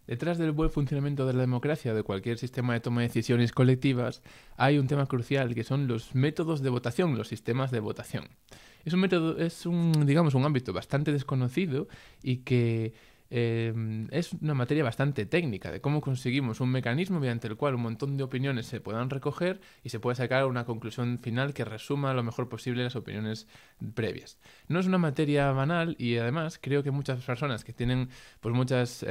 Detrás del buen funcionamiento de la democracia o de cualquier sistema de toma de decisiones colectivas hay un tema crucial que son los métodos de votación, los sistemas de votación. Es un método, es un, digamos, un ámbito bastante desconocido y que es una materia bastante técnica de cómo conseguimos un mecanismo mediante el cual un montón de opiniones se puedan recoger y se pueda sacar una conclusión final que resuma lo mejor posible las opiniones previas. No es una materia banal y además creo que muchas personas que tienen pues muchas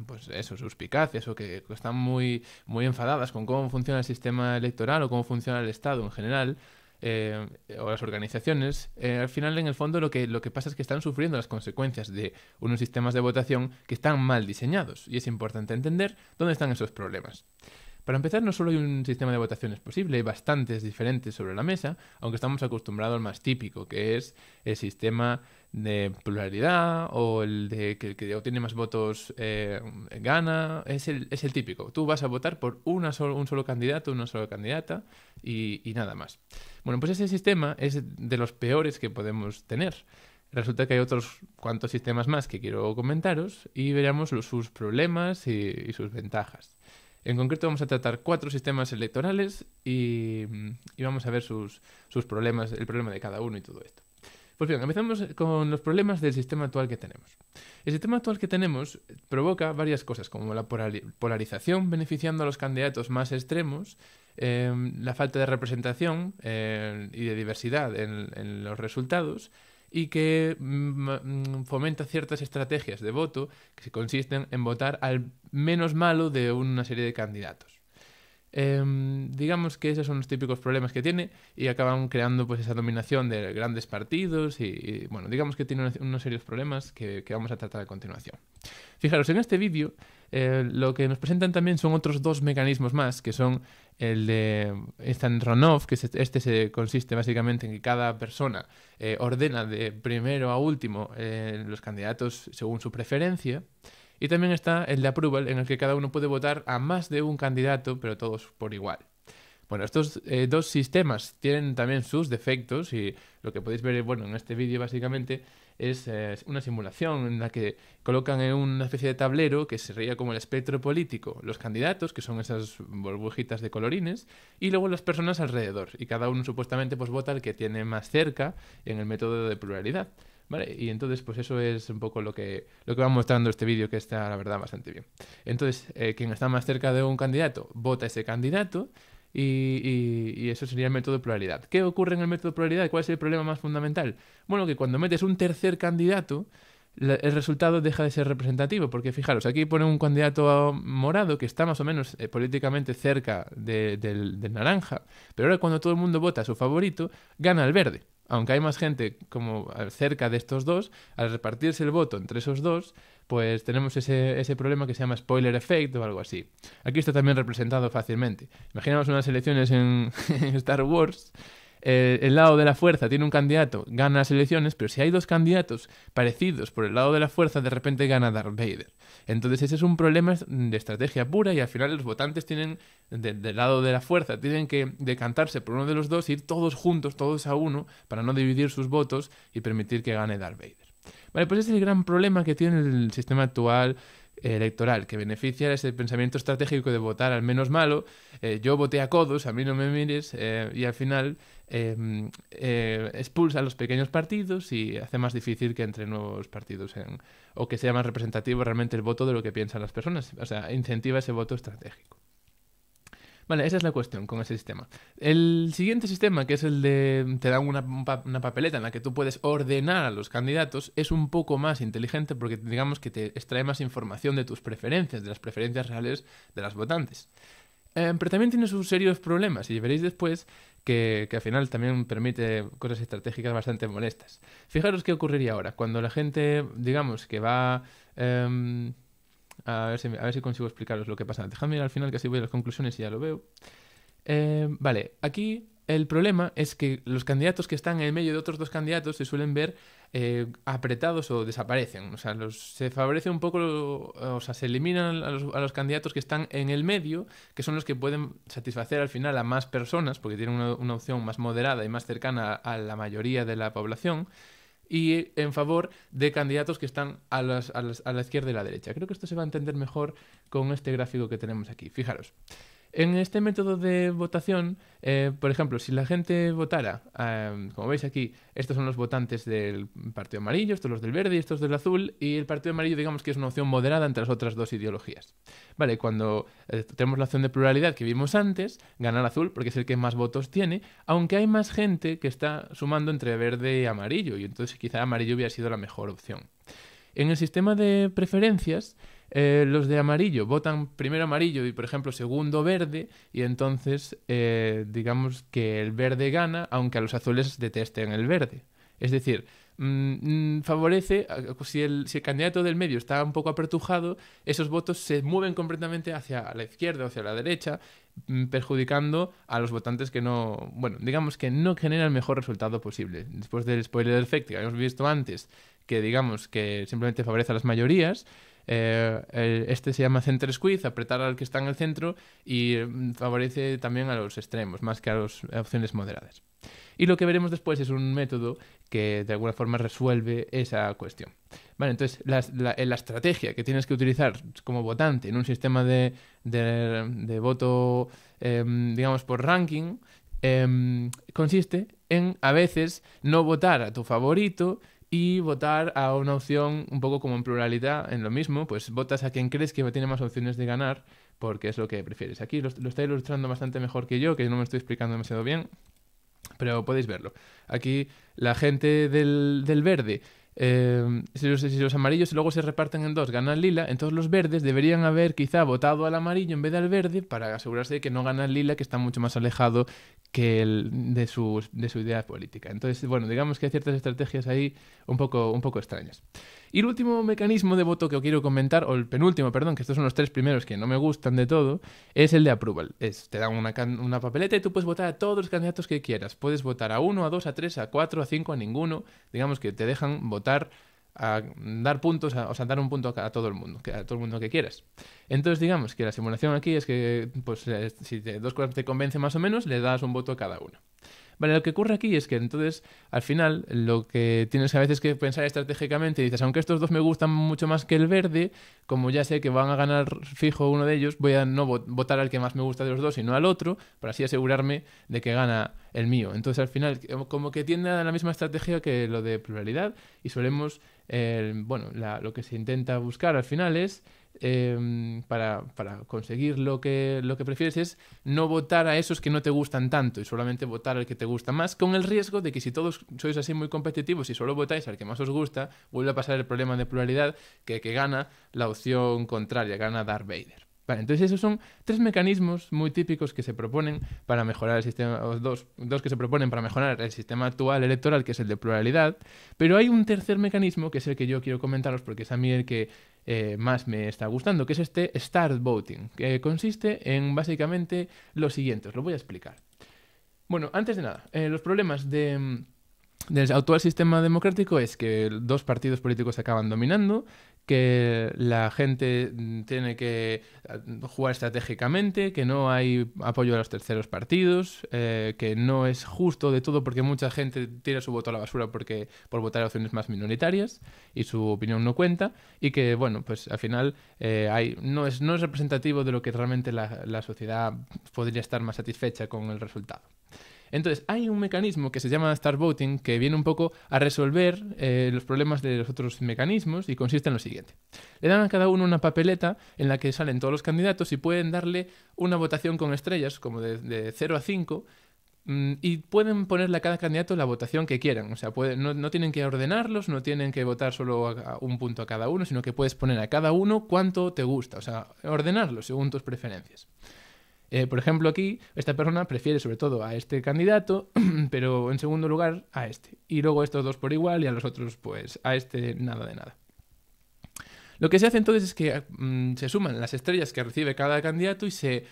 pues eso, suspicacias o que están muy enfadadas con cómo funciona el sistema electoral o cómo funciona el Estado en general, o las organizaciones, al final en el fondo lo que pasa es que están sufriendo las consecuencias de unos sistemas de votación que están mal diseñados y es importante entender dónde están esos problemas. Para empezar, no solo hay un sistema de votaciones posible, hay bastantes diferentes sobre la mesa, aunque estamos acostumbrados al más típico, que es el sistema de pluralidad o el de que el que obtiene más votos gana. Es el típico. Tú vas a votar por un solo candidato, una sola candidata y nada más. Bueno, pues ese sistema es de los peores que podemos tener. Resulta que hay otros cuantos sistemas más que quiero comentaros y veremos sus problemas y sus ventajas. En concreto vamos a tratar 4 sistemas electorales y vamos a ver sus problemas, el problema de cada uno y todo esto. Pues bien, empezamos con los problemas del sistema actual que tenemos. El sistema actual que tenemos provoca varias cosas, como la polarización, beneficiando a los candidatos más extremos, la falta de representación y de diversidad en los resultados, y que fomenta ciertas estrategias de voto que consisten en votar al menos malo de una serie de candidatos. Digamos que esos son los típicos problemas que tiene y acaban creando pues esa dominación de grandes partidos y bueno, digamos que tiene unos serios problemas que vamos a tratar a continuación. Fijaros, en este vídeo lo que nos presentan también son otros 2 mecanismos más, que son el de instant runoff, que se consiste básicamente en que cada persona ordena de primero a último los candidatos según su preferencia. Y también está el de approval, en el que cada uno puede votar a más de un candidato, pero todos por igual. Bueno, estos 2 sistemas tienen también sus defectos y lo que podéis ver bueno, en este vídeo básicamente es una simulación en la que colocan en una especie de tablero que sería como el espectro político los candidatos, que son esas burbujitas de colorines, y luego las personas alrededor. Y cada uno supuestamente pues vota al que tiene más cerca en el método de pluralidad. ¿Vale? Y entonces, pues eso es un poco lo que va mostrando este vídeo, que está, la verdad, bastante bien. Entonces, quien está más cerca de un candidato, vota ese candidato y eso sería el método de pluralidad. ¿Qué ocurre en el método de pluralidad? ¿Cuál es el problema más fundamental? Bueno, que cuando metes un tercer candidato, el resultado deja de ser representativo, porque fijaros, aquí pone un candidato morado que está más o menos políticamente cerca del naranja, pero ahora cuando todo el mundo vota a su favorito, gana el verde. Aunque hay más gente como cerca de estos dos, al repartirse el voto entre esos dos, pues tenemos ese problema que se llama spoiler effect o algo así. Aquí está también representado fácilmente. Imaginemos unas elecciones en Star Wars. El lado de la fuerza tiene un candidato, gana las elecciones, pero si hay 2 candidatos parecidos por el lado de la fuerza, de repente gana Darth Vader. Entonces ese es un problema de estrategia pura y al final los votantes tienen, del lado de la fuerza, tienen que decantarse por uno de los dos, ir todos juntos, todos a uno, para no dividir sus votos y permitir que gane Darth Vader. Vale, pues ese es el gran problema que tiene el sistema actual electoral, que beneficia ese pensamiento estratégico de votar al menos malo. Yo voté a codos, a mí no me mires, y al final expulsa a los pequeños partidos y hace más difícil que entre nuevos partidos o que sea más representativo realmente el voto de lo que piensan las personas. O sea, incentiva ese voto estratégico. Vale, esa es la cuestión con ese sistema. El siguiente sistema, que es el de te dan una papeleta en la que tú puedes ordenar a los candidatos, es un poco más inteligente porque digamos que te extrae más información de tus preferencias, de las preferencias reales de las votantes. Pero también tiene sus serios problemas y veréis después que al final también permite cosas estratégicas bastante molestas. Fijaros qué ocurriría ahora, cuando la gente, digamos, que va... a ver si consigo explicaros lo que pasa. Dejadme ir al final que así voy a las conclusiones y ya lo veo. Vale, aquí el problema es que los candidatos que están en el medio de otros 2 candidatos se suelen ver apretados o desaparecen. O sea, se favorece un poco, o sea, se eliminan a los candidatos que están en el medio, que son los que pueden satisfacer al final a más personas, porque tienen una opción más moderada y más cercana a la mayoría de la población. y en favor de candidatos que están a la izquierda y la derecha. Creo que esto se va a entender mejor con este gráfico que tenemos aquí. Fijaros. En este método de votación, por ejemplo, si la gente votara, como veis aquí, estos son los votantes del partido amarillo, estos los del verde y estos del azul, y el partido amarillo digamos que es una opción moderada entre las otras dos ideologías. Vale, cuando tenemos la opción de pluralidad que vimos antes, gana el azul porque es el que más votos tiene, aunque hay más gente que está sumando entre verde y amarillo, y entonces quizá amarillo hubiera sido la mejor opción. En el sistema de preferencias, los de amarillo votan primero amarillo y, por ejemplo, segundo verde, y entonces digamos que el verde gana, aunque a los azules detesten el verde. Es decir, favorece, si el candidato del medio está un poco apertujado, esos votos se mueven completamente hacia la izquierda o hacia la derecha, perjudicando a los votantes que no, bueno, digamos que no generan el mejor resultado posible. Después del spoiler effect que habíamos visto antes, que digamos que simplemente favorece a las mayorías, este se llama center squeeze, apretar al que está en el centro, y favorece también a los extremos, más que a las opciones moderadas. Y lo que veremos después es un método que de alguna forma resuelve esa cuestión. Vale, entonces la estrategia que tienes que utilizar como votante en un sistema de voto, digamos, por ranking, consiste en a veces no votar a tu favorito y votar a una opción un poco como en pluralidad, en lo mismo, pues votas a quien crees que tiene más opciones de ganar porque es lo que prefieres. Aquí lo está ilustrando bastante mejor que yo, que no me estoy explicando demasiado bien, pero podéis verlo. Aquí la gente del verde, si los amarillos luego se reparten en dos, gana el lila, entonces los verdes deberían haber quizá votado al amarillo en vez del verde para asegurarse de que no gana el lila, que está mucho más alejado que de su idea política. Entonces, bueno, digamos que hay ciertas estrategias ahí un poco extrañas. Y el último mecanismo de voto que os quiero comentar, o el penúltimo, perdón, que estos son los tres primeros que no me gustan de todo, es el de approval. Te dan una papeleta y tú puedes votar a todos los candidatos que quieras. Puedes votar a 1, a 2, a 3, a 4, a 5, a ninguno. Digamos que te dejan votar, a dar puntos, o sea, dar un punto a todo el mundo, a todo el mundo que quieras. Entonces, digamos que la simulación aquí es que, pues, si dos cosas te convencen más o menos, le das un voto a cada uno. Vale, lo que ocurre aquí es que entonces, al final, lo que tienes a veces que pensar estratégicamente, dices, aunque estos dos me gustan mucho más que el verde, como ya sé que van a ganar fijo uno de ellos, voy a no votar al que más me gusta de los dos y no al otro, para así asegurarme de que gana el mío. Entonces, al final, como que tiende a la misma estrategia que lo de pluralidad, y solemos, lo que se intenta buscar al final es, para conseguir lo que prefieres, es no votar a esos que no te gustan tanto y solamente votar al que te gusta más, con el riesgo de que si todos sois así muy competitivos y solo votáis al que más os gusta, vuelve a pasar el problema de pluralidad, que gana la opción contraria, gana Darth Vader. Vale, entonces esos son tres mecanismos muy típicos que se proponen para mejorar el sistema, o dos que se proponen para mejorar el sistema actual electoral, que es el de pluralidad, pero hay un tercer mecanismo que es el que yo quiero comentaros porque es a mí el que más me está gustando, que es este Start Voting, que consiste en básicamente lo siguiente, os lo voy a explicar. Bueno, antes de nada, los problemas del actual sistema democrático es que dos partidos políticos acaban dominando, que la gente tiene que jugar estratégicamente, que no hay apoyo a los terceros partidos, que no es justo de todo porque mucha gente tira su voto a la basura por votar a opciones más minoritarias y su opinión no cuenta, y que, bueno, pues al final no es representativo de lo que realmente la sociedad podría estar más satisfecha con el resultado. Entonces, hay un mecanismo que se llama Start Voting que viene un poco a resolver los problemas de los otros mecanismos, y consiste en lo siguiente. Le dan a cada uno una papeleta en la que salen todos los candidatos y pueden darle una votación con estrellas, como de 0 a 5, y pueden ponerle a cada candidato la votación que quieran. O sea, no tienen que ordenarlos, no tienen que votar solo a un punto a cada uno, sino que puedes poner a cada uno cuánto te gusta, o sea, ordenarlos según tus preferencias. Por ejemplo, aquí esta persona prefiere sobre todo a este candidato, pero en segundo lugar a este. Y luego estos dos por igual y a los otros pues a este nada de nada. Lo que se hace entonces es que se suman las estrellas que recibe cada candidato y se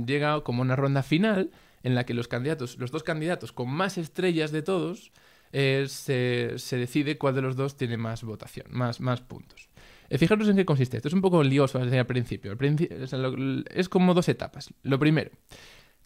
llega como una ronda final en la que los dos candidatos con más estrellas de todos, se decide cuál de los dos tiene más votación, más puntos. Fijaros en qué consiste. Esto es un poco lioso desde el principio. Es como dos etapas. Lo primero,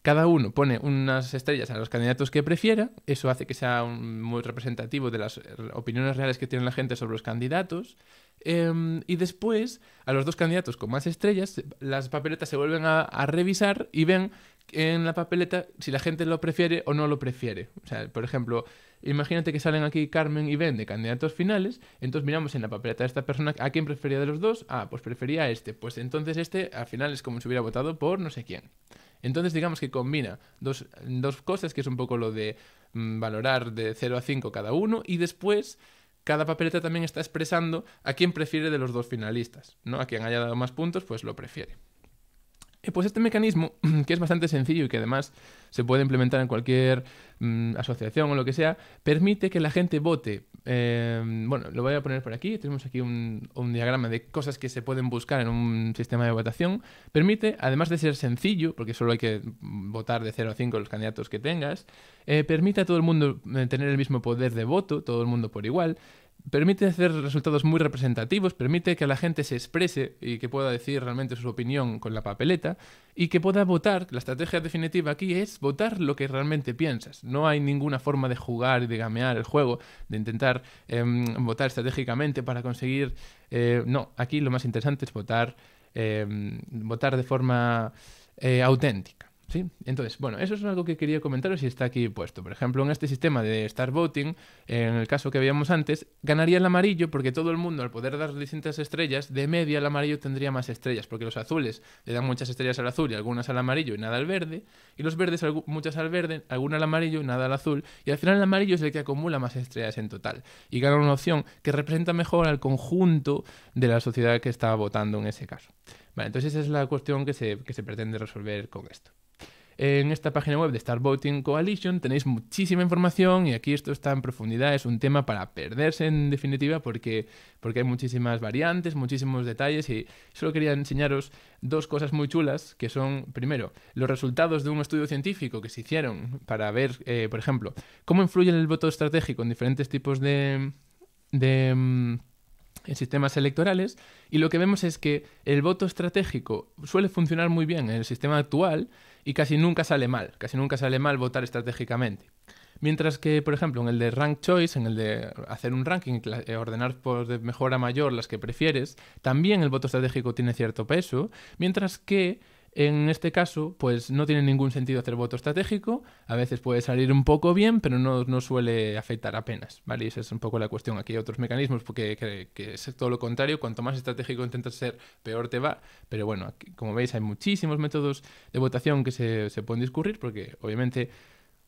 cada uno pone unas estrellas a los candidatos que prefiera, eso hace que sea muy representativo de las opiniones reales que tiene la gente sobre los candidatos, y después a los dos candidatos con más estrellas, las papeletas se vuelven a revisar y ven en la papeleta si la gente lo prefiere o no lo prefiere. O sea, por ejemplo, imagínate que salen aquí Carmen y Ben de candidatos finales, entonces miramos en la papeleta de esta persona a quién prefería de los dos. Ah, pues prefería a este. Pues entonces este al final es como si hubiera votado por no sé quién. Entonces digamos que combina dos cosas, que es un poco lo de valorar de 0 a 5 cada uno, y después cada papeleta también está expresando a quién prefiere de los dos finalistas, ¿no? A quien haya dado más puntos, pues lo prefiere. Pues este mecanismo, que es bastante sencillo y que además se puede implementar en cualquier asociación o lo que sea, permite que la gente vote. Bueno, lo voy a poner por aquí. Tenemos aquí un diagrama de cosas que se pueden buscar en un sistema de votación. Permite, además de ser sencillo, porque solo hay que votar de 0 a 5 los candidatos que tengas, permite a todo el mundo tener el mismo poder de voto, todo el mundo por igual. Permite hacer resultados muy representativos, permite que la gente se exprese y que pueda decir realmente su opinión con la papeleta y que pueda votar. La estrategia definitiva aquí es votar lo que realmente piensas. No hay ninguna forma de jugar y de gamear el juego, de intentar votar estratégicamente para conseguir... no, aquí lo más interesante es votar de forma auténtica. ¿Sí? Entonces, bueno, eso es algo que quería comentaros y está aquí puesto. Por ejemplo, en este sistema de Star Voting, en el caso que veíamos antes, ganaría el amarillo porque todo el mundo, al poder dar distintas estrellas, de media el amarillo tendría más estrellas, porque los azules le dan muchas estrellas al azul y algunas al amarillo y nada al verde, y los verdes muchas al verde, alguna al amarillo y nada al azul, y al final el amarillo es el que acumula más estrellas en total, y gana una opción que representa mejor al conjunto de la sociedad que está votando en ese caso. Vale, entonces esa es la cuestión que se pretende resolver con esto. En esta página web de Star Voting Coalition tenéis muchísima información y aquí esto está en profundidad, es un tema para perderse en definitiva porque hay muchísimas variantes, muchísimos detalles y solo quería enseñaros dos cosas muy chulas que son, primero, los resultados de un estudio científico que se hicieron para ver, por ejemplo, cómo influye el voto estratégico en diferentes tipos de en sistemas electorales, y lo que vemos es que el voto estratégico suele funcionar muy bien en el sistema actual y casi nunca sale mal votar estratégicamente. Mientras que, por ejemplo, en el de Rank Choice, en el de hacer un ranking, ordenar por de mejor a mayor las que prefieres, también el voto estratégico tiene cierto peso, mientras que en este caso, pues no tiene ningún sentido hacer voto estratégico, a veces puede salir un poco bien, pero no suele afectar apenas, ¿vale? Y esa es un poco la cuestión. Aquí hay otros mecanismos que es todo lo contrario, cuanto más estratégico intentas ser, peor te va, pero bueno, aquí, como veis, hay muchísimos métodos de votación que se pueden discurrir, porque obviamente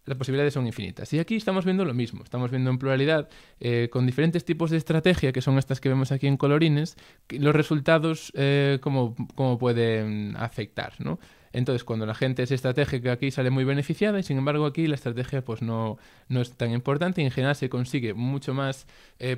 las posibilidades son infinitas. Y aquí estamos viendo lo mismo, estamos viendo en pluralidad, con diferentes tipos de estrategia, que son estas que vemos aquí en colorines, los resultados cómo pueden afectar, ¿no? Entonces, cuando la gente es estratégica, aquí sale muy beneficiada y, sin embargo, aquí la estrategia pues no es tan importante y en general se consigue mucho más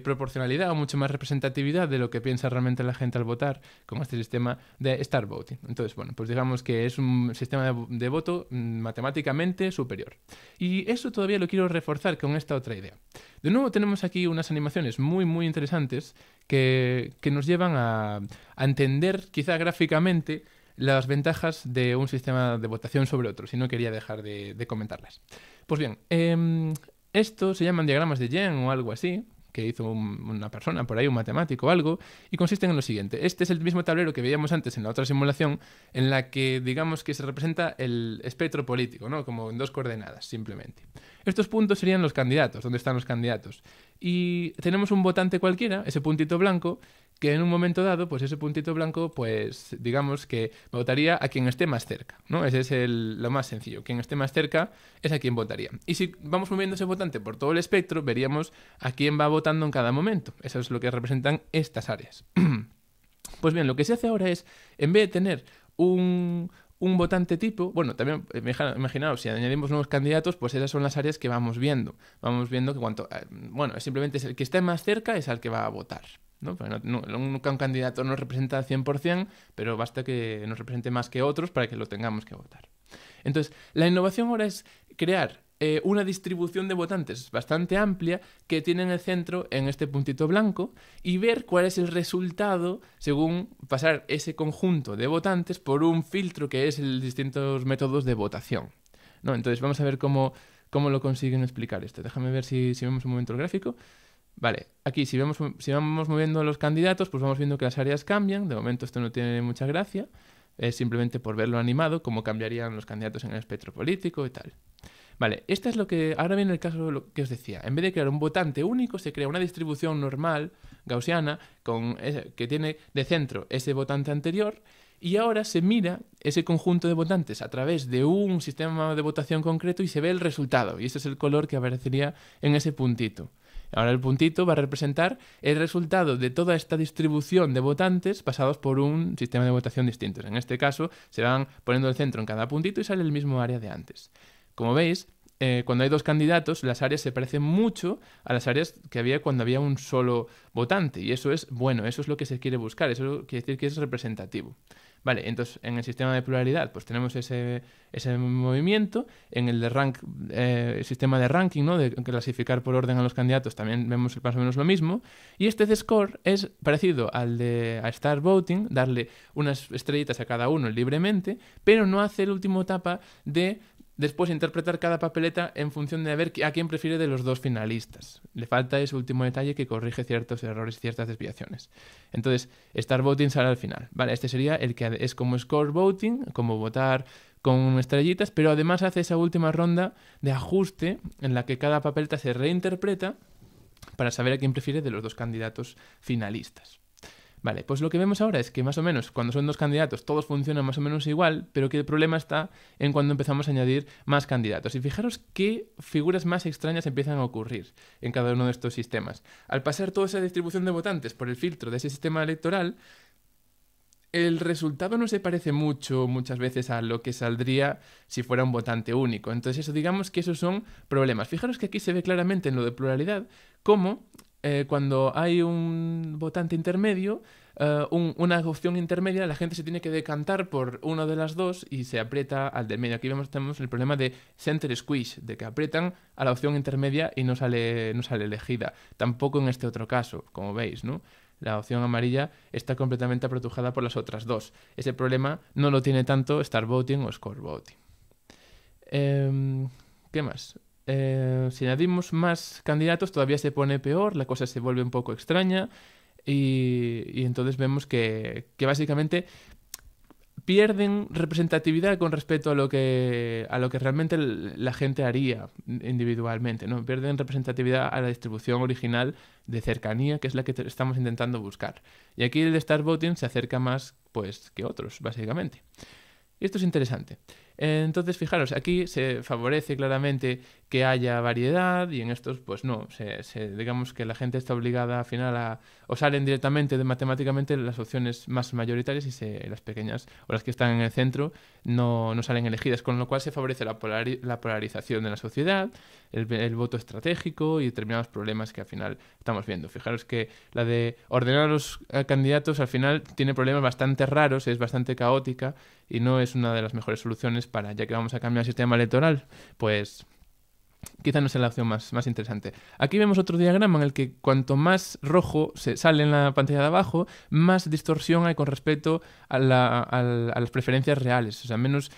proporcionalidad o mucho más representatividad de lo que piensa realmente la gente al votar con este sistema de Star Voting. Entonces, bueno, pues digamos que es un sistema de voto matemáticamente superior. Y eso todavía lo quiero reforzar con esta otra idea. De nuevo tenemos aquí unas animaciones muy, muy interesantes que nos llevan a entender, quizá gráficamente, las ventajas de un sistema de votación sobre otro, si no quería dejar de comentarlas. Pues bien, esto se llaman diagramas de Venn o algo así, que hizo una persona por ahí, un matemático o algo, y consisten en lo siguiente. Este es el mismo tablero que veíamos antes en la otra simulación, en la que digamos que se representa el espectro político, ¿no? Como en dos coordenadas, simplemente. Estos puntos serían los candidatos, donde están los candidatos. Y tenemos un votante cualquiera, ese puntito blanco, que en un momento dado, pues ese puntito blanco, pues digamos que votaría a quien esté más cerca, ¿no? Ese es lo más sencillo. Quien esté más cerca es a quien votaría. Y si vamos moviendo ese votante por todo el espectro, veríamos a quién va votando en cada momento. Eso es lo que representan estas áreas. Pues bien, lo que se hace ahora es, en vez de tener un votante tipo, bueno, también imaginaos, si añadimos nuevos candidatos, pues esas son las áreas que vamos viendo. Vamos viendo que bueno, simplemente es el que esté más cerca es al que va a votar, ¿no? Nunca un candidato nos representa al 100%, pero basta que nos represente más que otros para que lo tengamos que votar. Entonces, la innovación ahora es crear una distribución de votantes bastante amplia que tiene en el centro en este puntito blanco y ver cuál es el resultado según pasar ese conjunto de votantes por un filtro que es los distintos métodos de votación. ¿no? Entonces vamos a ver cómo lo consiguen explicar esto. Déjame ver si vemos un momento el gráfico. Vale, aquí si vamos moviendo los candidatos, pues vamos viendo que las áreas cambian. De momento esto no tiene mucha gracia. Es simplemente por verlo animado, cómo cambiarían los candidatos en el espectro político y tal. Vale, esto es lo que... Ahora viene el caso lo que os decía. En vez de crear un votante único, se crea una distribución normal, gaussiana, que tiene de centro ese votante anterior, y ahora se mira ese conjunto de votantes a través de un sistema de votación concreto y se ve el resultado. Y ese es el color que aparecería en ese puntito. Ahora el puntito va a representar el resultado de toda esta distribución de votantes pasados por un sistema de votación distinto. En este caso, se van poniendo el centro en cada puntito y sale el mismo área de antes. Como veis, cuando hay dos candidatos, las áreas se parecen mucho a las áreas que había cuando había un solo votante. Y eso es bueno, eso es lo que se quiere buscar, eso quiere decir que es representativo. Vale, entonces en el sistema de pluralidad pues tenemos ese movimiento. En el de el sistema de ranking, ¿no? De clasificar por orden a los candidatos, también vemos más o menos lo mismo. Y este de score es parecido al de Star Voting, darle unas estrellitas a cada uno libremente, pero no hace el último etapa de después interpretar cada papeleta en función de ver a quién prefiere de los dos finalistas. Le falta ese último detalle que corrige ciertos errores y ciertas desviaciones. Entonces, Star Voting sale al final. Vale, este sería el que es como Score Voting, como votar con estrellitas, pero además hace esa última ronda de ajuste en la que cada papeleta se reinterpreta para saber a quién prefiere de los dos candidatos finalistas. Vale, pues lo que vemos ahora es que más o menos cuando son dos candidatos todos funcionan más o menos igual, pero que el problema está en cuando empezamos a añadir más candidatos. Y fijaros qué figuras más extrañas empiezan a ocurrir en cada uno de estos sistemas. Al pasar toda esa distribución de votantes por el filtro de ese sistema electoral, el resultado no se parece muchas veces a lo que saldría si fuera un votante único. Entonces eso, digamos que esos son problemas. Fijaros que aquí se ve claramente en lo de pluralidad cómo cuando hay un votante intermedio, una opción intermedia, la gente se tiene que decantar por una de las dos y se aprieta al del medio. Aquí tenemos el problema de center squeeze, de que aprietan a la opción intermedia y no sale elegida. Tampoco en este otro caso, como veis, ¿no? La opción amarilla está completamente apretujada por las otras dos. Ese problema no lo tiene tanto Star Voting o Score Voting. ¿Qué más? Si añadimos más candidatos todavía se pone peor, la cosa se vuelve un poco extraña y entonces vemos que básicamente pierden representatividad con respecto a lo que realmente la gente haría individualmente, ¿no? Pierden representatividad a la distribución original de cercanía, que es la que estamos intentando buscar. Y aquí el de Star Voting se acerca más pues, que otros, básicamente. Y esto es interesante. Entonces, fijaros, aquí se favorece claramente que haya variedad y en estos, pues no, digamos que la gente está obligada al final o salen directamente matemáticamente las opciones más mayoritarias y las pequeñas o las que están en el centro no salen elegidas, con lo cual se favorece la polarización de la sociedad, el voto estratégico y determinados problemas que al final estamos viendo. Fijaros que la de ordenar a los candidatos al final tiene problemas bastante raros, es bastante caótica y no es una de las mejores soluciones ya que vamos a cambiar el sistema electoral, pues quizá no sea la opción más interesante. Aquí vemos otro diagrama en el que cuanto más rojo se sale en la pantalla de abajo, más distorsión hay con respecto a las preferencias reales. O sea, menos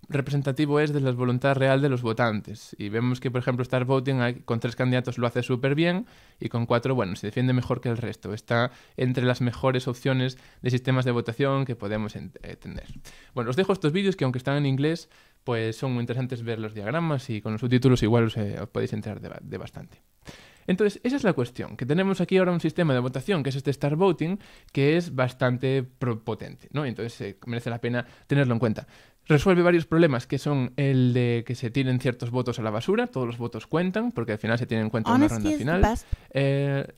representativo es de la voluntad real de los votantes. Y vemos que, por ejemplo, Star Voting con 3 candidatos lo hace súper bien y con 4, bueno, se defiende mejor que el resto. Está entre las mejores opciones de sistemas de votación que podemos tener. Bueno, os dejo estos vídeos que aunque están en inglés, pues son muy interesantes ver los diagramas y con los subtítulos igual os podéis enterar de bastante. Entonces, esa es la cuestión, que tenemos aquí ahora un sistema de votación, que es este Star Voting, que es bastante potente, ¿no? Entonces merece la pena tenerlo en cuenta. Resuelve varios problemas, que son el de que se tiren ciertos votos a la basura, todos los votos cuentan, porque al final se tiene en cuenta una ronda final.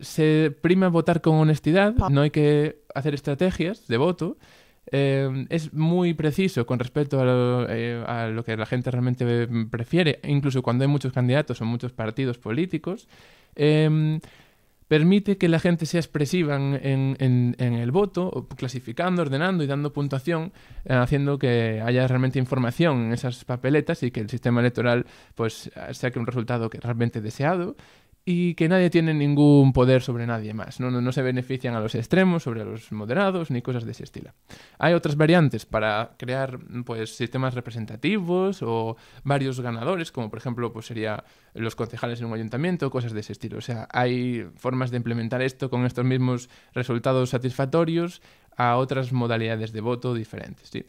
Se prima votar con honestidad, no hay que hacer estrategias de voto. Es muy preciso con respecto a lo que la gente realmente prefiere, incluso cuando hay muchos candidatos o muchos partidos políticos. Permite que la gente sea expresiva en el voto, clasificando, ordenando y dando puntuación, haciendo que haya realmente información en esas papeletas y que el sistema electoral pues saque un resultado que es realmente deseado. y que nadie tiene ningún poder sobre nadie más. No se benefician a los extremos, sobre los moderados, ni cosas de ese estilo. Hay otras variantes para crear pues, sistemas representativos o varios ganadores, como por ejemplo pues, sería los concejales en un ayuntamiento, cosas de ese estilo. O sea, hay formas de implementar esto con estos mismos resultados satisfactorios a otras modalidades de voto diferentes, ¿sí?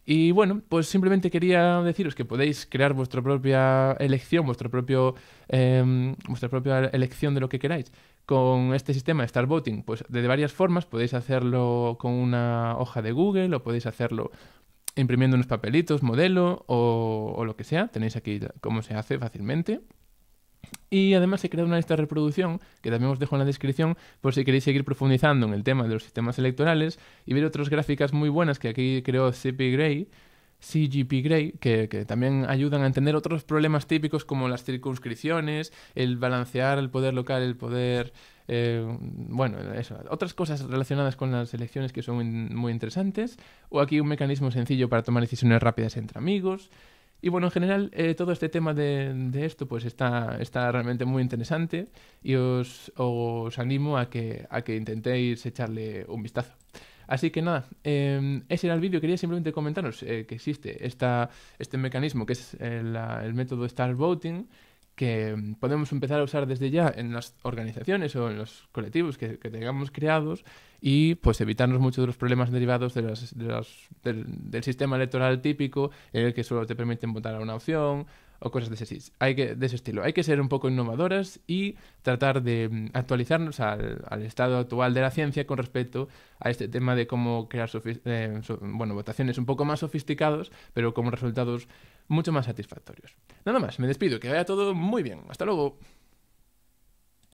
Y bueno, pues simplemente quería deciros que podéis crear vuestra propia elección, vuestra propia elección de lo que queráis. Con este sistema de Star Voting, pues de varias formas, podéis hacerlo con una hoja de Google o podéis hacerlo imprimiendo unos papelitos, modelo o lo que sea. Tenéis aquí cómo se hace fácilmente. Y además he creado una lista de reproducción, que también os dejo en la descripción, por si queréis seguir profundizando en el tema de los sistemas electorales y ver otras gráficas muy buenas que aquí creó CGP Grey, que también ayudan a entender otros problemas típicos como las circunscripciones, el balancear el poder local, el poder... bueno, eso, otras cosas relacionadas con las elecciones que son muy interesantes, o aquí un mecanismo sencillo para tomar decisiones rápidas entre amigos. Y bueno, en general, todo este tema de esto pues está realmente muy interesante y os animo a que intentéis echarle un vistazo. Así que nada, ese era el vídeo. Quería simplemente comentaros que existe este mecanismo que es el método Star Voting, que podemos empezar a usar desde ya en las organizaciones o en los colectivos que tengamos creados y pues evitarnos muchos de los problemas derivados del sistema electoral típico en el que solo te permiten votar a una opción o cosas de ese estilo. Hay que ser un poco innovadoras y tratar de actualizarnos al estado actual de la ciencia con respecto a este tema de cómo crear votaciones un poco más sofisticados, pero con resultados mucho más satisfactorios. Nada más, me despido, que vaya todo muy bien. Hasta luego.